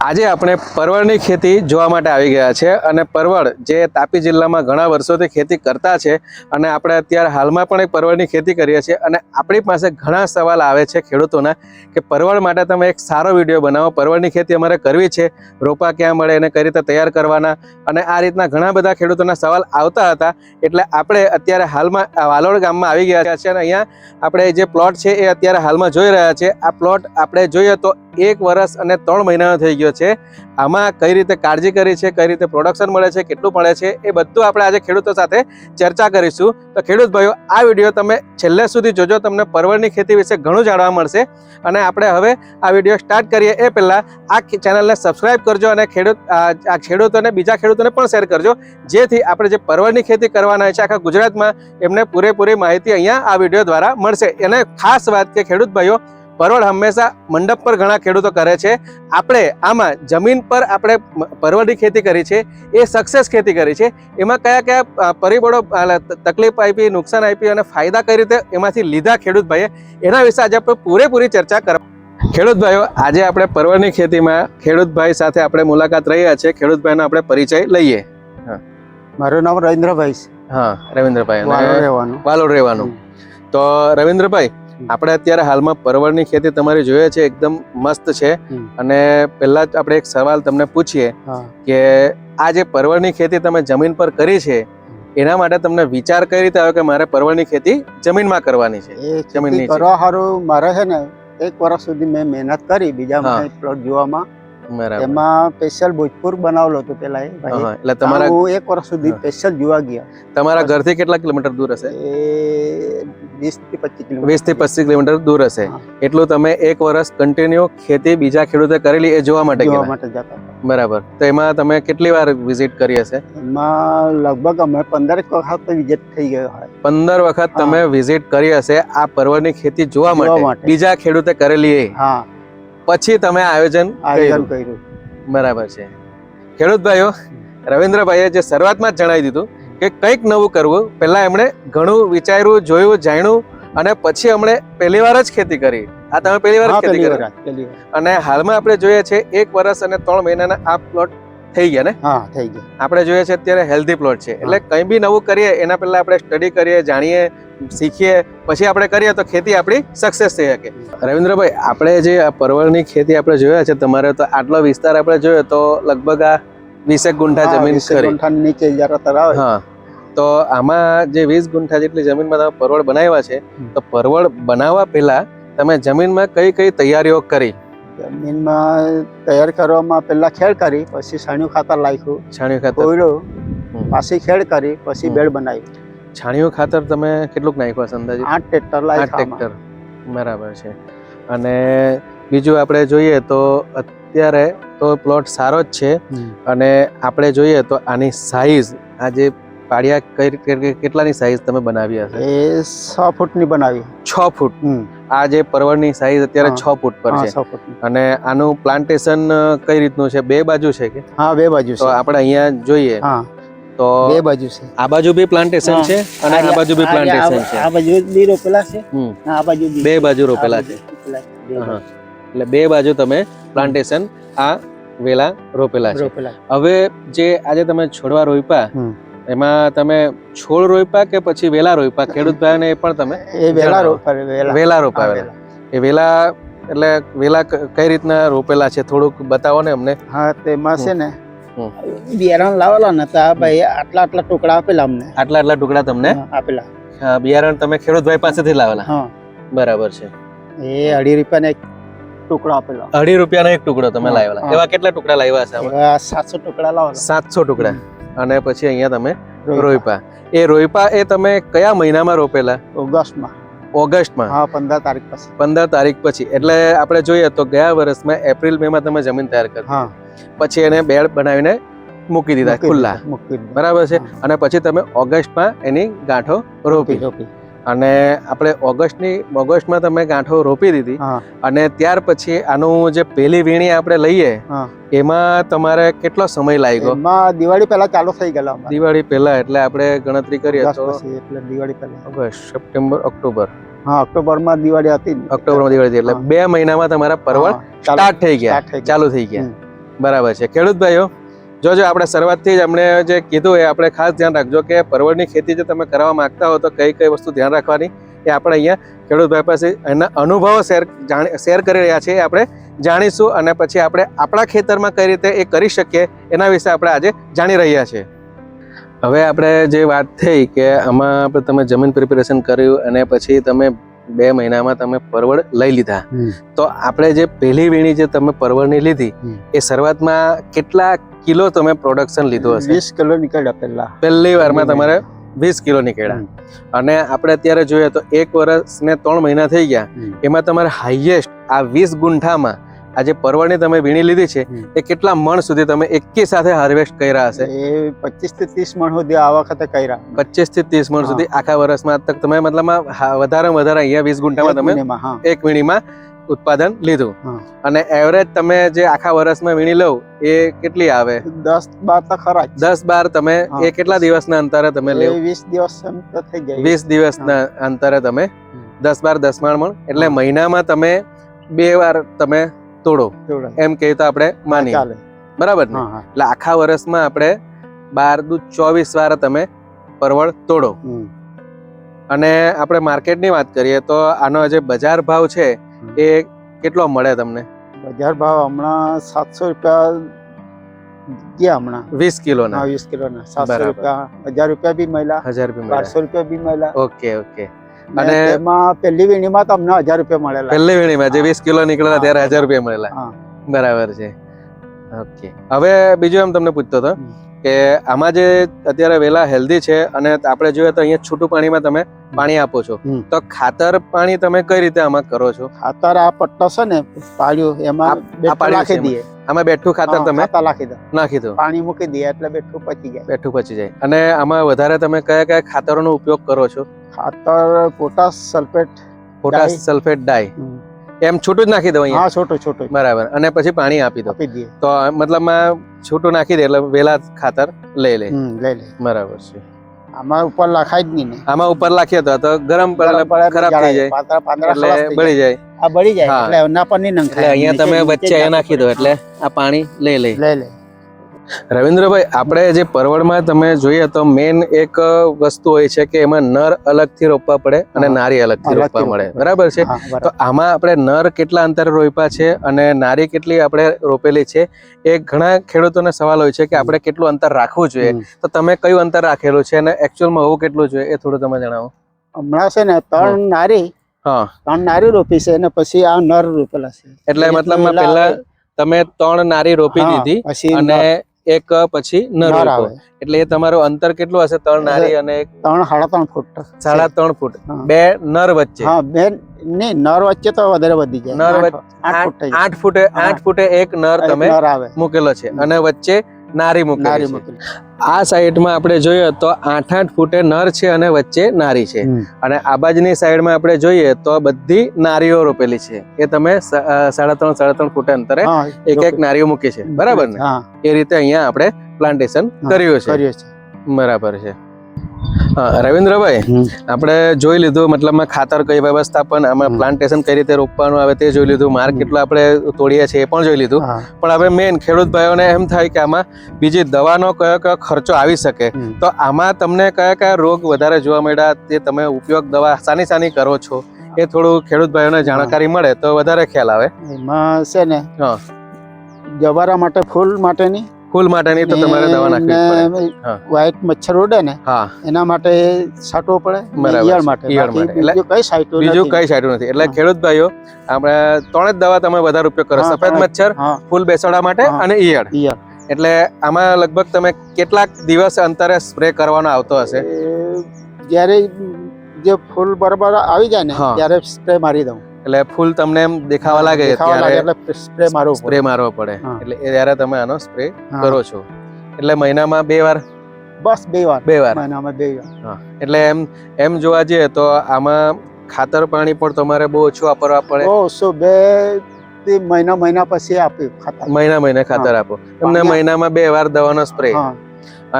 આજે આપણે પરવળની ખેતી જોવા માટે આવી ગયા છે અને પરવળ જે તાપી જિલ્લામાં ઘણા વર્ષોથી ખેતી કરતા છે અને આપણે અત્યારે હાલમાં પણ એક પરવળની ખેતી કરીએ છીએ અને આપણી પાસે ઘણા સવાલ આવે છે ખેડૂતોના કે પરવળ માટે તમે એક સારો વિડીયો બનાવો, પરવળની ખેતી અમારે કરવી છે, રોપા ક્યાં મળે એને કઈ રીતે તૈયાર કરવાના અને આ રીતના ઘણા બધા ખેડૂતોના સવાલ આવતા હતા. એટલે આપણે અત્યારે હાલમાં વાલોડ ગામમાં આવી ગયા છે અને અહીંયા આપણે જે પ્લોટ છે એ અત્યારે હાલમાં જોઈ રહ્યા છે. આ પ્લોટ આપણે જોઈએ તો 1 વર્ષ અને 3 મહિનાનો થઈ ગયો છે. આમાં કઈ રીતે કાળજી કરી છે, કઈ રીતે પ્રોડક્શન મળે છે, કેટલું મળે છે, એ બધું આપણે આજે ખેડૂતો સાથે ચર્ચા કરીશું. તો ખેડૂત ભાઈઓ, આ વિડીયો તમે છેલ્લે સુધી જોજો, તમને પરવળની ખેતી વિશે ઘણું જાણવા મળશે. અને આપણે હવે આ વિડીયો સ્ટાર્ટ કરીએ એ પહેલા આ ચેનલને સબસ્ક્રાઇબ કરજો અને આ ખેડૂતોને, બીજા ખેડૂતોને પણ શેર કરજો, જેથી આપણે જે પરવળની ખેતી કરવાના છે આખા ગુજરાતમાં એમને પૂરેપૂરી માહિતી અહીંયા આ વિડીયો દ્વારા મળશે. એને ખાસ વાત કે ખેડૂત ભાઈઓ, પરવળ હંમેશા મંડપ પર ઘણા ખેડૂતો કરે છે. આપણે આમાં જમીન પર આપણે પરવળની ખેતી કરી છે, એ સક્સેસ ખેતી કરી છે. એમાં કયા કયા પરિબળો તકલીફ આપી, નુકસાન આપી અને ફાયદા કઈ રીતે એમાંથી લીધા ખેડૂત ભાઈએ, એના વિશે આજે આપણે પૂરેપૂરી ચર્ચા કરવા. ખેડૂત ભાઈઓ, આજે આપણે પરવળની ખેતીમાં ખેડૂત ભાઈ સાથે આપણે મુલાકાત રહ્યા છે. ખેડૂત ભાઈનો આપણે પરિચય લઈએ. મારું નામ રવિન્દ્રભાઈ છે. હા, રવિન્દ્રભાઈ, વાલોડ રહેવાનું. તો રવિન્દ્રભાઈ, આપણે અત્યારે હાલમાં પરવળની ખેતી તમારી જોઈએ છે, એકદમ મસ્ત છે. અને પહેલા જ આપણે એક સવાલ તમને પૂછીએ કે આ જે પરવળની ખેતી તમે જમીન પર કરી છે, એના માટે તમને વિચાર કઈ રીતે આવ્યો કે મારે પરવળની ખેતી જમીનમાં કરવાની છે? જમીન કરવા સારું મારે છે ને 1 વર્ષ સુધી મેં મહેનત કરી બીજા પ્લોટ જોવામાં. એમાં સ્પેશિયલ ભોજપુર બનાવેલો હતો પેલા. એટલે તમારા 1 વર્ષ સુધી સ્પેશિયલ જોવા ગયા. તમારા ઘરથી કેટલા કિલોમીટર દૂર હશે? 20 થી 25 કિલોમીટર દૂર હશે. એટલું તમે 1 વર્ષ કન્ટિન્યુ ખેતી બીજા ખેડૂતે કરેલી એ જોવા માટે ગયા? બરાબર. તો એમાં તમે કેટલી વાર વિઝિટ કરી હશે? એમાં લગભગ અમે 15 વખત વિઝિટ થઈ ગયો. 15 વખત તમે વિઝિટ કરી હશે આ પરવળની ખેતી જોવા માટે, બીજા ખેડૂતે કરેલી એ. પછી તમે આયોજન કર્યું. બરાબર છે. ખેડૂત ભાઈઓ, રવિન્દ્રભાઈએ જે શરૂઆતમાં જ જણાવી દીધું કે કંઈક નવું કરવું. પહેલા એમણે ઘણું વિચાર્યું, જોયું, જાણ્યું અને પછી એમણે પહેલી વાર જ ખેતી કરી. આ તમે પહેલી વાર ખેતી કરી અને હાલમાં આપણે જોઈએ છે 1 વર્ષ અને 3 મહિનાના આ પ્લોટ થઈ ગયા ને? હા, થઈ ગયા. આપણે જોઈએ છે અત્યારે હેલ્ધી પ્લોટ છે. એટલે કંઈ બી નવું કરીએ એના પહેલા આપણે સ્ટડી કરીએ, જાણીએ, શીખીએ, પછી આપણે કરીએ તો ખેતી આપણી સક્સેસ થઈ શકે. રવિન્દ્રભાઈ, આપણે જે આ પરવળની ખેતી આપણે જોયા છે તમારે, તો આટલો વિસ્તાર આપણે જોયો તો લગભગ આ 20 ગુંઠા જમીન ખરી. હા, તો આમાં જે 20 ગુંઠા જેટલી જમીનમાં તમે પરવળ બનાવ્યા છે, તો પરવળ બનાવવા પહેલા તમે જમીનમાં કઈ કઈ તૈયારીઓ કરી? જમીનમાં તૈયાર કરવામાં પહેલા ખેડ કરી, પછી છાણિયું ખાતર નાખ્યું, છાણિયું ખાતર, પાછી ખેડ કરી, પછી બેડ બનાવ્યું. છાણિયું ખાતર તમે કેટલુંક નાખ્યું હશે અંદાજે? 8 ટ્રેક્ટર. 8 ટ્રેક્ટર. બરાબર છે. અને બીજું આપણે જોઈએ તો અત્યારે તો પ્લોટ સારો જ છે. અને આપણે જોઈએ તો આની સાઈઝ, આ જે પાડિયા કેટલાની સાઈઝ તમે બનાવી હશે? એ 6 ફૂટની બનાવી. 6 ફૂટ. આ જે પરવળની સાઈઝ અત્યારે 6 ફૂટ પર છે. અને આનું પ્લાન્ટેશન કઈ રીતનું છે? 2 બાજુ છે કે? હા, 2 બાજુ. તો આપણે અહીંયા જોઈએ તો 2 બાજુ છે. આ બાજુ બી પ્લાન્ટેશન છે અને આ બાજુ બી પ્લાન્ટેશન છે. આ બાજુ બી રોપેલા છે, આ બાજુ 2 બાજુ રોપેલા છે. એટલે 2 બાજુ તમે પ્લાન્ટેશન આ વેલા રોપેલા છે. હવે જે આજે તમે છોડવા રોપ્યા, એમાં તમે છોડ રોપ્યા કે પછી વેલા રોપ્યા? ખેડૂત ભાઈને એ પણ તમે વેલા રોપાવેલા. એ વેલા એટલે વેલા કઈ રીતના રોપેલા છે થોડુંક બતાવો ને અમને. હા, તેમાં છે ને બિયારણ લાવેલા ને તો ભાઈ આટલા ટુકડા આપેલા અમને. આટલા ટુકડા તમને આપેલા. બિયારણ તમે ખેડૂત ભાઈ પાસેથી લાવેલા? બરાબર છે. એ 2.5 રૂપિયાનો એક ટુકડો આપેલો. 2.5 રૂપિયાનો એક ટુકડો તમે લાવેલા. એવા કેટલા ટુકડા લાવ્યા છે? 700 ટુકડા લાવેલા. 700 ટુકડા. અને પછી અહીંયા તમે રોપ્યા. એ રોપ્યા એ તમે કયા મહિનામાં રોપેલા? ઓગસ્ટમાં. હા, 15 તારીખ પછી. 15 તારીખ પછી. એટલે આપણે જોઈએ તો ગયા વર્ષમાં એપ્રિલ મે માં તમે જમીન તૈયાર કરી, પછી એને બેડ બનાવીને મૂકી દીધા ખુલ્લા. બરાબર છે. અને પછી તમે ઓગસ્ટમાં એની ગાંઠો રોપી. અને આપણે ઓગસ્ટમાં તમે ગાંઠો રોપી દીધી હા અને ત્યાર પછી આનું જે પહેલી વીણી આપણે લઈએ હા એમાં તમારે કેટલો સમય લાગ્યો? એમાં દિવાળી પહેલા ચાલુ થઈ ગયેલા અમારે. દિવાળી પહેલા, એટલે આપણે ગણતરી કરીએ દસ તો પછી એટલે દિવાળી પહેલા. August, September, October. હા ઓક્ટોબરમાં દિવાળી હતી ને. ઓક્ટોબરમાં દિવાળી હતી, એટલે 2 મહિનામાં તમારા પરવળ સ્ટાર્ટ થઈ ગયા, ચાલુ થઈ ગયા. બરાબર છે. ખેડૂત ભાઈઓ, જોજો આપણે શરૂઆતથી જ અમને જે કીધું એ આપણે ખાસ ધ્યાન રાખજો કે પરવળની ખેતી જો તમે કરવા માંગતા હો તો કઈ કઈ વસ્તુ ધ્યાન રાખવાની એ આપણે અહીંયા ખેડૂતભાઈ પાસે એના અનુભવો શેર કરી રહ્યા છીએ, આપણે જાણીશું અને પછી આપણે આપણા ખેતરમાં કઈ રીતે એ કરી શકીએ એના વિશે આપણે આજે જાણી રહ્યા છીએ. હવે આપણે જે વાત થઈ કે આમાં આપણે તમે જમીન પ્રિપેરેશન કર્યું અને પછી તમે 2 મહિનામાં તમે પરવળ લઈ લીધા, તો આપણે જે પહેલી વીણી જે તમે પરવળની લીધી એ શરૂઆતમાં કેટલા કિલો તમે પ્રોડક્શન લીધું હશે? 20 કિલો નીકળ્યા પહેલી વારમાં તમારે 20 કિલો નીકળ્યા. અને આપણે અત્યારે જોઈએ તો 1 વર્ષ ને 3 મહિના થઈ ગયા, એમાં તમારે હાઈએસ્ટ આ 20 ગુંઠામાં આ જે પરવળની તમે વીણી લીધી છે એ કેટલા મણ સુધી તમે એકી સાથે હાર્વેસ્ટ કર્યા હશે? એ 25 થી 30 મણ સુધી આ વખતે કર્યા. 25 થી 30 મણ સુધી આખા વર્ષમાં તક તમે મતલબમાં વધારે અહીંયા 20 ગુંઠામાં તમે એક વીણીમાં ઉત્પાદન લીધું. અને એવરેજ તમે જે આખા વર્ષમાં વીણી લો એ કેટલી આવે? 10-12 તો ખરા. 10-12 તમે એ કેટલા દિવસના અંતરે તમે લેવો? 20 દિવસ તો થઈ જાય. 20 દિવસના અંતરે તમે 10-12 મણ, એટલે મહિનામાં તમે 2 વાર તમે તોડો એમ કહીએ તો આપણે માનીએ, બરાબર ને? એટલે આખા વર્ષમાં આપણે 12 દુ 24 વાર તમે પરવળ તોડો. અને આપણે માર્કેટની વાત કરીએ તો આનો જે બજાર ભાવ છે એ કેટલો મળે તમને? બજાર ભાવ હમણાં 700 રૂપિયા ગયા હમણાં 20 કિલોના. 20 કિલોના 700 રૂપિયા, 1000 રૂપિયા બી મળ્યા, 1000 રૂપિયા, 1200 રૂપિયા બી મળ્યા. Okay okay. અને એમાં પહેલી વીણીમાં તો અમને 1000 રૂપિયા મળેલા. પહેલી વીણીમાં જે 20 કિલો નીકળેલા ત્યારે 1000 રૂપિયા મળેલા. બરાબર છે. ઓકે. હવે બીજું એમ તમને પૂછતો હતો કે આમાં જે અત્યારે વેલા હેલ્ધી છે અને આપણે જોઈએ તો અહીંયા છૂટું પાણીમાં તમે પાણી આપો છો, તો ખાતર પાણી તમે કઈ રીતે આમાં કરો છો? ખાતર આ પટ્ટો છે ને પાડ્યું એમાં નાખી દઈએ. આમાં બેઠું ખાતર તમે નાખી દો, પાણી મૂકી દઈએ એટલે બેઠું પચી જાય. બેઠું પચી જાય. અને આમાં વધારે તમે કયા કયા ખાતરોનો ઉપયોગ કરો છો? ખાતર પોટાશ સલ્ફેટ ડાઈ એમ છૂટું જ નાખી દો અહીંયા? હા છોટું. બરાબર. અને પછી પાણી આપી દો. તો મતલબમાં છૂટું નાખી દે એટલે વેલા ખાતર લઈ લે. બરાબર છે. આમાં ઉપર લખાય જ નહીં. આમાં ઉપર લાખીએ તો ગરમ પડે ખરાબ થઈ જાય એટલે બળી જાય. આ બળી જાય એટલે એના પર નહીં નંખાય. અહીંયા તમે વચ્ચે અહીંયા નાખી દો એટલે આ પાણી લઈ લે. રવિન્દ્રભાઈ, આપણે જે પરવળમાં તમે જોઈએ તો મેન એક વસ્તુ હોય છે કે એમાં નર અલગથી રોપવા પડે અને નારી અલગથી રોપવા મળે, બરાબર છે? તો આમાં આપણે નર કેટલા અંતરે રોપ્યા છે અને નારી કેટલી આપણે રોપેલી છે એ ઘણા ખેડૂતોને સવાલ હોય છે કે આપણે કેટલું અંતર રાખવું જોઈએ, તો તમે કયું અંતર રાખેલું છે અને એકચ્યુઅલમાં હોવું કેટલું જોઈએ એ થોડું તમે જણાવો. હમણાં છે ને 3 નારી રોપી છે અને પછી આ નર રોપેલા છે. એટલે મતલબ પહેલા તમે 3 નારી રોપી દીધી અને એક પછી નર રોપો, એટલે એ તમારું અંતર કેટલું હશે? 3 નારી અને 3.5 ફૂટ. 3.5 ફૂટ. 2 નર વચ્ચે? હા, 2 નહીં, નર વચ્ચે તો વધારે વધી જાય. નર વચ્ચે 8 ફૂટે એક નર તમે મૂકેલો છે અને વચ્ચે નારી મૂકેલી છે. આ સાઈડમાં આપણે જોઈએ તો 8 ફૂટે નર છે અને વચ્ચે નારી છે. અને આ બાજુની સાઈડમાં આપણે જોઈએ તો બધી નારીઓ રોપેલી છે. એ તમે 3.5 ફૂટે અંતરે એક નારીઓ મૂકી છે, બરાબર ને? એ રીતે અહીંયા આપણે પ્લાન્ટેશન કર્યું છે. બરાબર છે. રવિન્દ્રભાઈ, આપણે જોઈ લીધું મતલબમાં ખાતર કઈ વ્યવસ્થાપન, આમાં પ્લાન્ટેશન કઈ રીતે રોપવાનું આવે તે જોઈ લીધું, માર્ક કેટલો આપણે તોડીએ છીએ એ પણ જોઈ લીધું. પણ હવે મેન ખેડૂત ભાઈઓને એમ થાય કે આમાં બીજી દવાનો કયો ખર્ચો આવી શકે, તો આમાં તમને કયા રોગ વધારે જોવા મળ્યા, તે તમે ઉપયોગ દવા સાની કરો છો એ થોડું ખેડૂત ભાઈઓને જાણકારી મળે તો વધારે ખ્યાલ આવે. એમાં છે ને જવારા માટે ફૂલ માટેની તો તમારે દવા નાખવી પડે. વ્હાઈટ મચ્છર ઉડે ને એના માટે છાંટવો પડે. ઈયળ માટે બીજું કઈ છાંટવું નથી. એટલે ખેડૂત ભાઈઓ આપણે 3 જ દવા તમે વધારે ઉપયોગ કરો, સફેદ મચ્છર, ફૂલ બેસવા માટે અને ઈયળ. એટલે આમાં લગભગ તમે કેટલાક દિવસ અંતરે સ્પ્રે કરવાનો આવતો હશે? જ્યારે જે ફૂલ બરાબર આવી જાય ને ત્યારે સ્પ્રે મારી દઉં. એટલે ફૂલ તમને એમ દેખાવા લાગે ત્યારે સ્પ્રે મારવો પડે. એટલે ત્યારે તમે આનો સ્પ્રે કરો છો. એટલે મહિનામાં 2 વાર બસ 2 વાર 2 વાર મહિનામાં 2 વાર. હા એટલે એમ જોવા જઈએ તો આમાં ખાતર પાણી પણ તમારે બહુ ઓછું વાપરવા પડે. ઓછું 2 મહિના પછી આપ્યું ખાતર. મહિને ખાતર આપો તમને મહિનામાં 2 વાર દવાનો સ્પ્રે.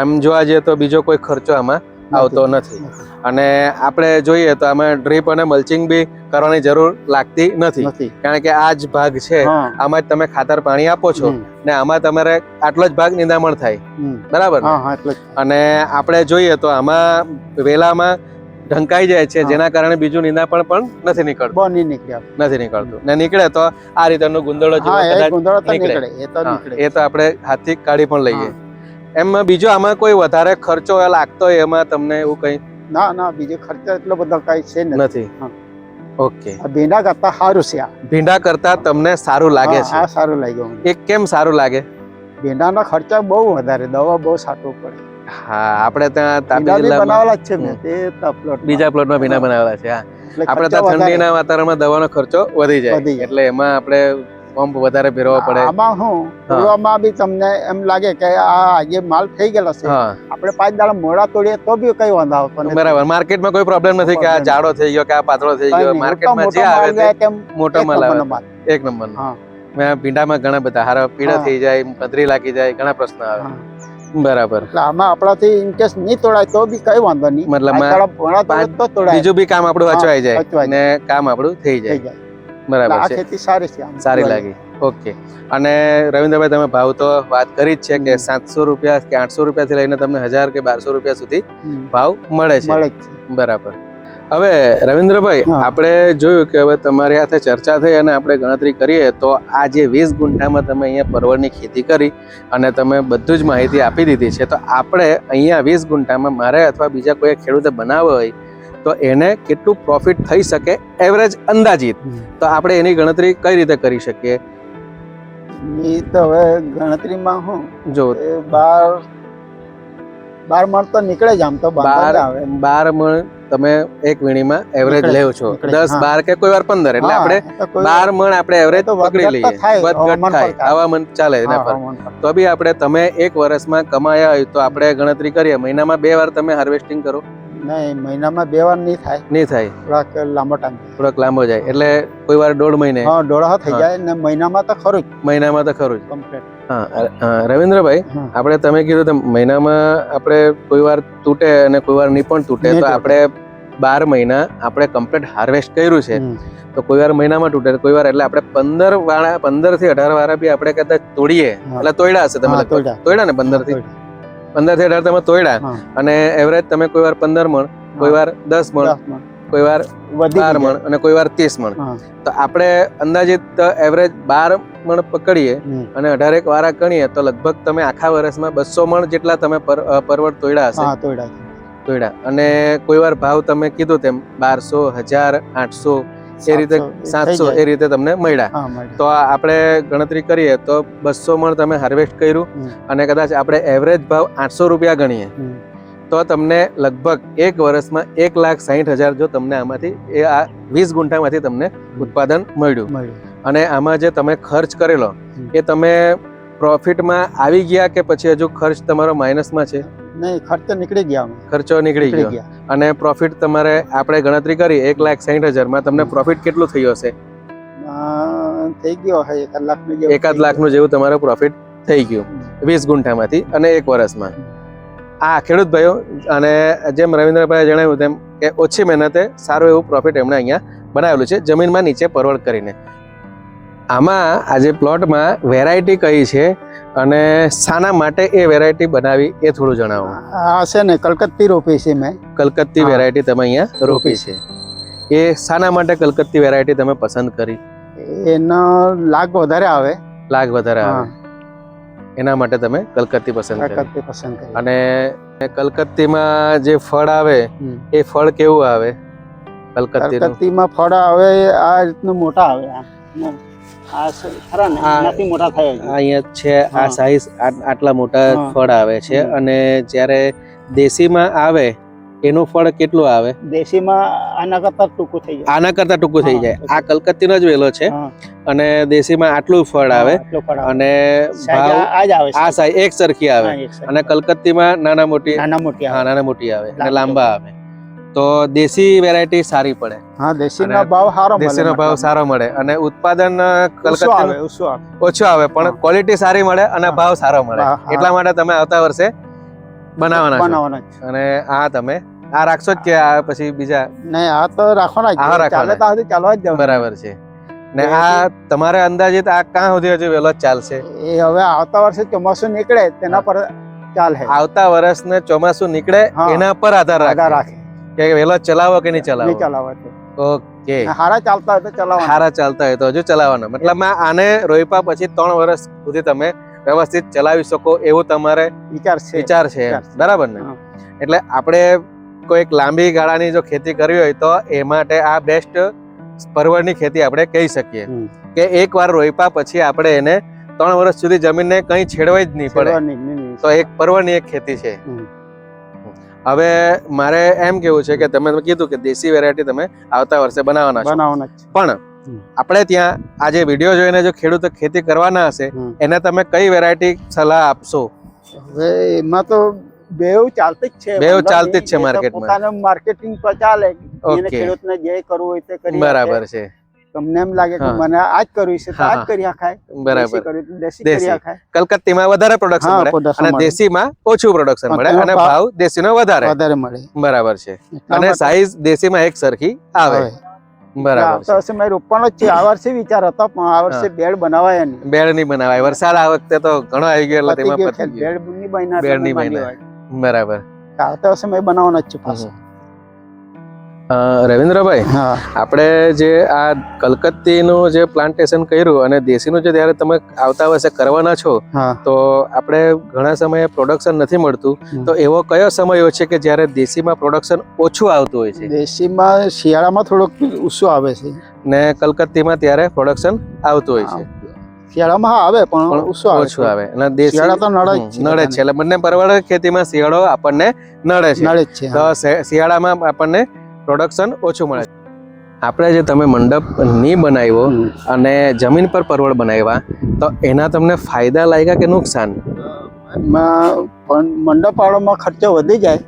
આમ જોવા જઈએ તો બીજો કોઈ ખર્ચો આમાં આવતો નથી. અને આપણે જોઈએ તો આમાં ડ્રીપ અને મલ્ચિંગ બી કરવાની જરૂર લાગતી નથી, કારણ કે આ જ ભાગ છે આમાં જ તમે ખાતર પાણી આપો છો ને આમાં તમારે આટલો જ ભાગ નિંદામણ થાય, બરાબર ને? અને આપણે જોઈએ તો આમાં વેલામાં ઢંકાઈ જાય છે, જેના કારણે બીજું નિંદામણ પણ નથી નીકળતું ને નીકળે તો આ રીતનો ગુંદડો નીકળે, એ તો આપણે હાથથી કાઢી પણ લઈએ. એમાં બીજો આમાં કોઈ વધારે ખર્ચો લાગતો હોય એમાં તમને એવું કઈ? ના બીજો ખર્ચો એટલો બધો કઈ છે નથી. ઓકે, ભીંડા કરતા સારું છે. ભીંડા કરતા તમને સારું લાગે છે? સારું લાગ્યું. એ કેમ સારું લાગે? ભીંડાનો ખર્ચા બહુ વધારે, દવા બહુ છાંટવું પડે. હા, આપણે ત્યાં તાપી જિલ્લામાં બનાવેલા જ છે મેં, તે બીજા પ્લોટમાં ભીંડા બનાવેલા છે. આપણે ત્યાં ઠંડીના વાતાવરણમાં દવાનો ખર્ચો વધી જાય, એટલે એમાં આપણે પંપ વધારે ફેરવવો પડે. આમાં હું તોડવામાં બી તમને એમ લાગે કે આ જે માલ થઈ ગયેલો છે, આપણે 5 દાડા મોડા તોડીએ તો બી કઈ વાંધો આવતો નથી. બરાબર, માર્કેટમાં કોઈ પ્રોબ્લેમ નથી કે આ જાડો થઈ ગયો કે આ પાતળો થઈ ગયો. માર્કેટમાં જે આવે તે મોટો માલ આવે, એક નંબરનો. મેં ભીંડામાં ઘણા બધા હારા પીળા થઈ જાય, પથરી લાગી જાય, ઘણા પ્રશ્નો આવે. બરાબર, આમાં આપણાથી ઇન કેસ નહીં તોડાય તો બી કઈ વાંધો નહીં, મતલબ બીજું બી કામ આપણું અચવાઈ જાય ને કામ આપણું થઈ જાય. બરાબર છે, ખેતી સારી છે, સારી લાગી. ઓકે. અને રવિન્દ્રભાઈ, તમે ભાવ તો વાત કરી જ છે કે 700 રૂપિયા કે 800 રૂપિયાથી લઈને તમને 1000 કે 1200 રૂપિયા સુધી ભાવ મળે છે. બરાબર. હવે રવિન્દ્રભાઈ, આપણે જોયું કે હવે તમારી સાથે ચર્ચા થઈ અને આપણે ગણતરી કરીએ તો આ જે 20 ગુંઠામાં તમે અહીંયા પરવળની ખેતી કરી અને તમે બધું જ માહિતી આપી દીધી છે, તો આપણે અહીંયા 20 ગુંઠામાં મારે અથવા બીજા કોઈ ખેડૂતે બનાવવો હોય તો એને કેટલું પ્રોફિટ થઈ શકે એવરેજ અંદાજિત, તો આપણે એની ગણતરી કઈ રીતે કરી શકીએ? એ તો હવે ગણતરીમાં હું જો 12 મણ તો નીકળે જ. આમ તો 12 મણ તમે એક વીણીમાં એવરેજ લેવ છો, 10, 12 કે કોઈ વાર 15, એટલે આપણે 12 મણ આપણે એવરેજ પકડી લઈએ. વધઘટ થાય, હવામાન ચાલે એના પર, તો બી આપણે તમે એક વર્ષમાં કમાયા હોય તો આપણે ગણતરી કરીએ મહિનામાં 2 વાર તમે હાર્વેસ્ટિંગ કરો. નહીં, મહિનામાં 2 વાર નહીં થાય, થોડોક લાંબો જાય, એટલે કોઈ વાર 1.5 મહિને થઈ જાય ને મહિનામાં તો ખરું જ કમ્પ્લીટ. હા રવિન્દ્રભાઈ, આપણે તમે કીધું તો મહિનામાં આપણે કોઈ વાર તૂટે અને કોઈ વાર નહીં પણ તૂટે, તો આપણે 12 મહિના આપણે કમ્પ્લીટ હાર્વેસ્ટ કર્યું છે, તો કોઈ વાર મહિનામાં તૂટે, કોઈ વાર, એટલે આપણે 15 થી 18 વાળા બી આપણે કદાચ તોડીએ, એટલે તોડ્યા હશે તમે, તોડ્યા ને 15 થી 18 તમે તોડ્યા, અને એવરેજ તમે કોઈ વાર 15 મણ, કોઈ વાર 10 મણ, કોઈ વાર 12 મણ અને કોઈ વાર 30 મણ, તો આપણે અંદાજિત એવરેજ 12 મણ પકડીએ અને 18 વારા ગણીએ તો લગભગ તમે આખા વર્ષમાં 200 મણ જેટલા તમે પરવળ તોડ્યા હશે. અને કોઈ વાર ભાવ તમે કીધું તેમ 1200, 1000, 800 એ રીતે 700 એ રીતે તમને મળ્યા, તો આપણે ગણતરી કરીએ તો 200 મણ તમે હાર્વેસ્ટ કર્યું અને કદાચ આપણે એવરેજ ભાવ 800 રૂપિયા ગણીએ તો તમને લગભગ એક વર્ષમાં 1,60,000 જો તમને આમાંથી એ આ 20 ગુંઠામાંથી તમને ઉત્પાદન મળ્યું. અને આમાં જે તમે ખર્ચ કરેલો એ તમે પ્રોફિટમાં આવી ગયા કે પછી હજુ ખર્ચ તમારો માઇનસમાં છે? નહીં, ખર્ચો નીકળી ગયા. ખર્ચો નીકળી ગયો અને પ્રોફિટ તમારે આપણે ગણતરી કરી 1,60,000 માં તમને પ્રોફિટ કેટલું થયું હશે? થઈ ગયો હશે 1 લાખનું જેવું. 1 લાખનું જેવું તમારો પ્રોફિટ થઈ ગયું 20 ગુંઠામાંથી અને એક વર્ષમાં. આ ખેડૂત ભાઈઓ, અને જેમ રવિન્દ્રભાઈએ જણાવ્યું તેમ કે ઓછી મહેનતે સારું એવું પ્રોફિટ એમણે અહીંયા બનાવેલું છે જમીનમાં નીચે પરવળ કરીને. આમાં આજે પ્લોટમાં વેરાયટી કઈ છે અને શાના માટે એ વેરાયટી બનાવી એ થોડું જણાવો. આ છે ને કલકત્તી રોપી છે મેં. કલકત્તી વેરાયટી તમે અહીંયા રોપી છે, એ શાના માટે કલકત્તી વેરાયટી તમે પસંદ કરી? એનો લાગ વધારે આવે. લાગ વધારે આવે એના માટે તમે કલકત્તી પસંદ કરી. અને કલકત્તીમાં જે ફળ આવે એ ફળ કેવું આવે? કલકત્તીમાં ફળ આવે આ રીતનું મોટા આવે. અહીંયા છે આ સાઈઝ આટલા મોટા ફળ આવે છે, અને જ્યારે દેશીમાં આવે એનું ફળ કેટલું આવે? દેશીમાં આના કરતા ટૂંકું થઈ જાય. આના કરતા ટૂંકું થઈ જાય. આ કલકત્તીનો જ વેલો છે અને દેશીમાં આટલું ફળ આવે અને ભાવ આ સાઈઝ એક સરખી આવે અને કલકત્તીમાં નાના મોટી આવે અને લાંબા આવે. તો દેશી વેરાયટી સારી પડે. હા, દેશીનો ભાવ સારો મળે. દેશીનો ભાવ સારો મળે અને ઉત્પાદન કલકત્તી ઓછું આવે પણ ક્વોલિટી સારી મળે અને ભાવ સારો મળે. એટલા માટે તમે આવતા વર્ષે બનાવવાના છો. અને આ તમે આ રાખશો જ કે આ પછી બીજા? નહીં, આ તો રાખવાના જ. ચાલવા જ. બરાબર છે. ને આ તમારે અંદાજિત આ ક્યાં સુધી હજુ વેલો ચાલશે? એ હવે આવતા વર્ષે ચોમાસું નીકળે તેના પર ચાલે. આવતા વર્ષને ચોમાસું નીકળે એના પર આધાર રાખે કે વેલો ચલાવો કે નહીં ચલાવો. ઓકે, હારા ચાલતા હોય તો ચલાવવાનો. હારા ચાલતા હોય તો હજુ ચલાવવાનો. મતલબ આને રોપ્યા પછી 3 વર્ષ સુધી તમે વ્યવસ્થિત ચલાવી શકો એવું તમારે વિચાર છે. બરાબર ને? એટલે આપણે કોઈક લાંબી ગાળાની જો ખેતી કરવી હોય તો એ માટે આ બેસ્ટ પરવળની ખેતી આપણે કહી શકીએ કે એકવાર રોપ્યા પછી આપણે એને 3 વર્ષ સુધી જમીનને કંઈ છેડવાય જ નહીં પડે. તો એક પરવળની એક ખેતી છે. હવે મારે એમ કેવું છે કે તમે કીધું કે દેશી વેરાયટી તમે આવતા વર્ષે બનાવવાના છો, પણ આપણે ત્યાં આજે વિડીયો જોઈને જો ખેડૂતો ખેતી કરવાના હશે એને તમે કઈ વેરાયટી સલાહ આપશો? હવે એમાં તો બેવ ચાલતી જ છે માર્કેટમાં. પોતાનું માર્કેટિંગ તો ચાલે. ખેડૂતને જે કરવું હોય તે કરી. બરાબર છે. તમને એમ લાગે કે મને આજ કરવું છે તો આજ કરી ખાય. બરાબર. દેશી કલકત્તીમાં વધારે પ્રોડક્શન મળે અને દેશીમાં ઓછું પ્રોડક્શન મળે અને ભાવ દેશીનો વધારે મળે. બરાબર છે. અને સાઈઝ દેશીમાં એક સરખી આવે. બરાબર. તો વર્ષે મેં રોપવાનો જ છે. આ વર્ષે વિચાર હતો પણ આ વર્ષે બેડ બનાવાય નહીં. બેડ નહીં બનાવાય. વરસાદ આ વખતે તો ઘણો આવી ગયો એટલે તેમાં બેડ નહીં બનાવાય. બરાબર. આવતા વર્ષે મેં બનાવવાનો જ છે. રવિન્દ્રભાઈ, આપણે જે આ કલકત્તીનું જે પ્લાન્ટેશન કર્યું અને દેશીનું જે ત્યારે તમે આવતા વર્ષે કરવાના છો, તો આપણે ઘણા સમયે પ્રોડક્શન નથી મળતું, તો એવો કયો સમય હોય છે કે જ્યારે દેશીમાં પ્રોડક્શન ઓછું આવતું હોય છે? દેશીમાં શિયાળામાં થોડુંક ઓછું આવે છે ને કલકત્તીમાં ત્યારે પ્રોડક્શન આવતું હોય છે. શિયાળામાં આવે પણ ઓછું આવે અને દેશી તો નડે જ છે. એટલે બંને પરવળ ખેતીમાં શિયાળો આપણને નડે છે. તો શિયાળામાં આપણને પ્રોડક્શન ઓછું મળે. આપણે જે તમે મંડપ નહીં બનાવ્યો અને જમીન પર પરવળ બનાવ્યા તો એના તમને ફાયદા લાગ્યા કે નુકસાન? મંડપાળોમાં ખર્ચો વધી જાય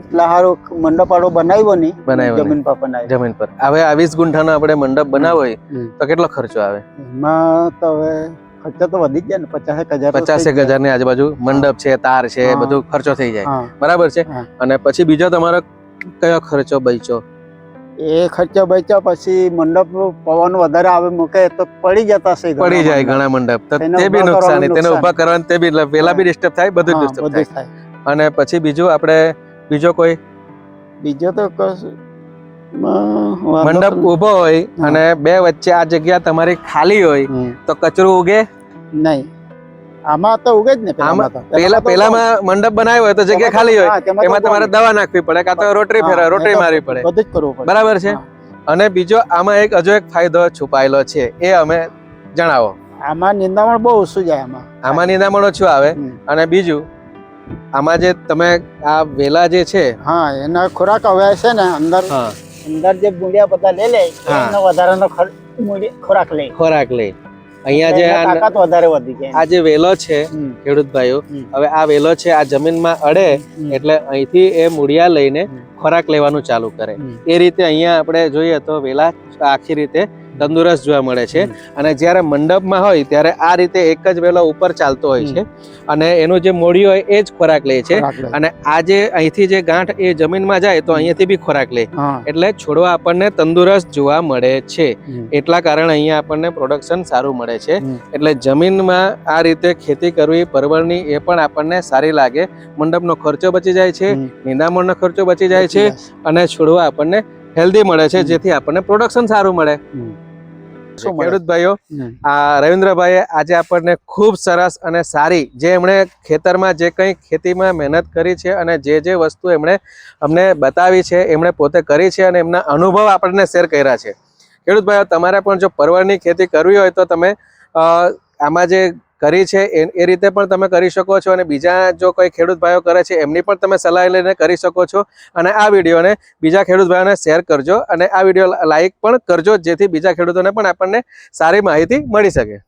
એટલે સારું મંડપાળો બનાવ્યો નહીં. જમીન પર હવે 20 ગુંઠાનો આપણે મંડપ બનાવવો હોય તો કેટલો ખર્ચો આવે? એમાં તો હવે ખર્ચો તો વધી જાય ને 50,000 ની આજુબાજુ મંડપ છે, તાર છે, બધું ખર્ચો થઈ જાય. બરાબર છે. અને પછી બીજો તમારો કયો ખર્ચો બચ્યો? એ ખર્ચો બચ્યો પછી મંડપ પવન વધારે આવે મૂકે તો પડી જાય ઘણા મંડપ. તો તે બી નુકસાની. તેને ઉભા કરવાનું તે બી પેલા બી ડિસ્ટર્બ થાય, બધું ડિસ્ટર્બ થાય. અને પછી બીજું આપણે બીજો તો મંડપ ઉભો હોય અને બે વચ્ચે આ જગ્યા તમારી ખાલી હોય તો કચરું ઉગે નહીં. આમાં તો ઉગે જ ને. પેલામાં મંડપ બનાવ્યો હોય તો જગ્યા ખાલી હોય, એમાં તમારે દવા નાખવી પડે કાં તો રોટરી મારવી પડે. બધું જ કરવું પડે. બરાબર છે. અને બીજો આમાં હજુ એક ફાયદો છુપાયેલો છે, એ અમે જણાવો. આમાં નિંદામણ બહુ ઓછું જાય. આમાં નિંદામણ ઓછું આવે. અને બીજું આમાં જે તમે આ વેલા જે છે એના ખોરાક હવે છે ને અંદર જે મૂળિયા બધા લે એનો વધારાનો ખોરાક લે. અહીંયા જે તાકાત વધારે વધી જાય. આ જે વેલો છે ખેડૂત ભાઈઓ, હવે આ વેલો છે આ જમીનમાં અડે એટલે અહીંથી એ મૂળિયા લઈને ખોરાક લેવાનું ચાલુ કરે. એ રીતે અહીંયા આપણે જોઈએ તો વેલા આખી રીતે તંદુરસ્ત જોવા મળે છે. અને જ્યારે મંડપમાં હોય ત્યારે આ રીતે એક જ વેલો ઉપર ચાલતો હોય છે અને એનું જે મૂળિયું હોય એ જ ખોરાક લે છે. અને આ જે અહીંથી જે ગાંઠ એ જમીનમાં જાય તો અહીંયાથી બી ખોરાક લે, એટલે છોડવા આપણને તંદુરસ્ત જોવા મળે છે. એટલા કારણે અહીંયા આપણને પ્રોડક્શન સારું મળે છે. એટલે જમીનમાં આ રીતે ખેતી કરવી પરવળની એ પણ આપણને સારી લાગે. મંડપનો ખર્ચો બચી જાય છે, નિંદામણનો ખર્ચો બચી જાય છે અને છોડવા આપણને હેલ્ધી મળે છે, જેથી આપણને પ્રોડક્શન સારું મળે. ખેડૂત ભાઈઓ, આ રવિન્દ્રભાઈએ આજે આપણને ખૂબ સરસ અને સારી જે એમણે ખેતરમાં જે કંઈ ખેતીમાં મહેનત કરી છે અને જે વસ્તુ એમણે અમને બતાવી છે, એમણે પોતે કરી છે અને એમના અનુભવ આપણને શેર કર્યા છે. ખેડૂત ભાઈઓ, તમારે પણ જો પરવળની ખેતી કરવી હોય તો તમે આમાં જે કરી છે એ રીતે પણ તમે કરી શકો છો, અને બીજા જો કોઈ ખેડૂત ભાઈઓ કરે છે એમની પણ તમે સલાહ લઈને કરી શકો છો. અને આ વિડીયોને બીજા ખેડૂત ભાઈઓને શેર કરજો, અને આ વિડીયો લાઈક પણ કરજો, જેથી બીજા ખેડૂતોને પણ આપણને સારી માહિતી મળી શકે.